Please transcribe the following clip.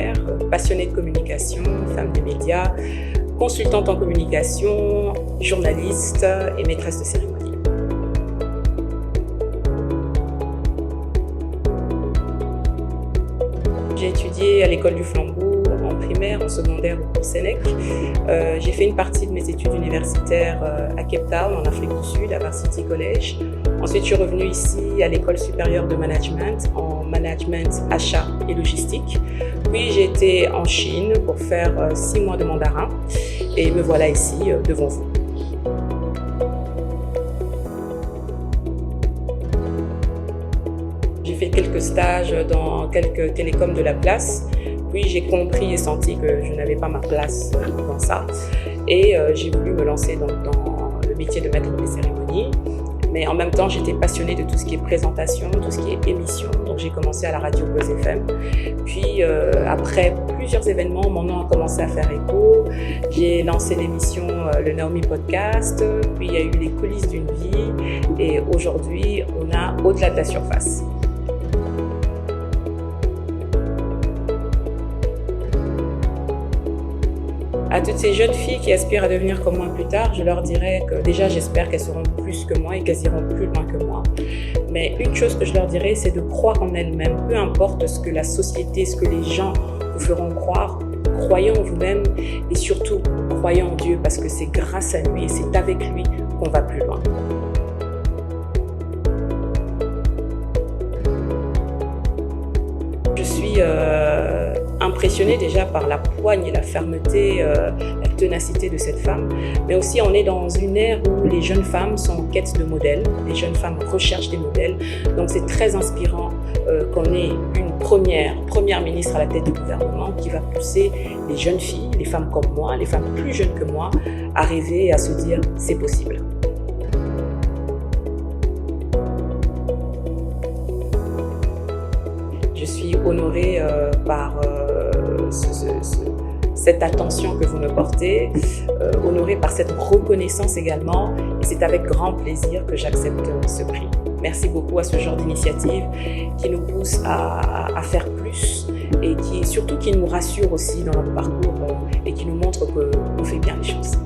mère, passionnée de communication, femme des médias, consultante en communication, journaliste et maîtresse de cérémonie. J'ai étudié à l'école du Flambeau en primaire, en secondaire au cours Sénèque. J'ai fait une partie de mes études universitaires à Cape Town, en Afrique du Sud, à Varsity College. Ensuite, je suis revenue ici à l'école supérieure de management, en management, achat et logistique. Puis j'ai été en Chine pour faire 6 mois de mandarin et me voilà ici devant vous. J'ai fait quelques stages dans quelques télécoms de la place. Puis j'ai compris et senti que je n'avais pas ma place dans ça. Et j'ai voulu me lancer dans le métier de maître des cérémonies. Mais en même temps, j'étais passionnée de tout ce qui est présentation, tout ce qui est émission. Donc j'ai commencé à la radio Buzz FM. Puis après plusieurs événements, mon nom a commencé à faire écho. J'ai lancé l'émission le Naomi Podcast. Puis il y a eu les coulisses d'une vie. Et aujourd'hui, on a Au-delà de la surface. À toutes ces jeunes filles qui aspirent à devenir comme moi plus tard, je leur dirais que déjà j'espère qu'elles seront plus que moi et qu'elles iront plus loin que moi. Mais une chose que je leur dirais, c'est de croire en elles-mêmes, peu importe ce que la société, ce que les gens vous feront croire. Croyez en vous-même et surtout croyez en Dieu parce que c'est grâce à lui et c'est avec lui qu'on va plus loin. Je suis impressionnée déjà par la poigne et la fermeté, la ténacité de cette femme. Mais aussi, on est dans une ère où les jeunes femmes sont en quête de modèles. Les jeunes femmes recherchent des modèles. Donc, c'est très inspirant qu'on ait une première ministre à la tête du gouvernement qui va pousser les jeunes filles, les femmes comme moi, les femmes plus jeunes que moi, à rêver et à se dire « c'est possible ». Je suis honorée par cette attention que vous me portez, honorée par cette reconnaissance également, et c'est avec grand plaisir que j'accepte ce prix. Merci beaucoup à ce genre d'initiative qui nous pousse à faire plus et surtout qui nous rassure aussi dans notre parcours et qui nous montre qu'on fait bien les choses.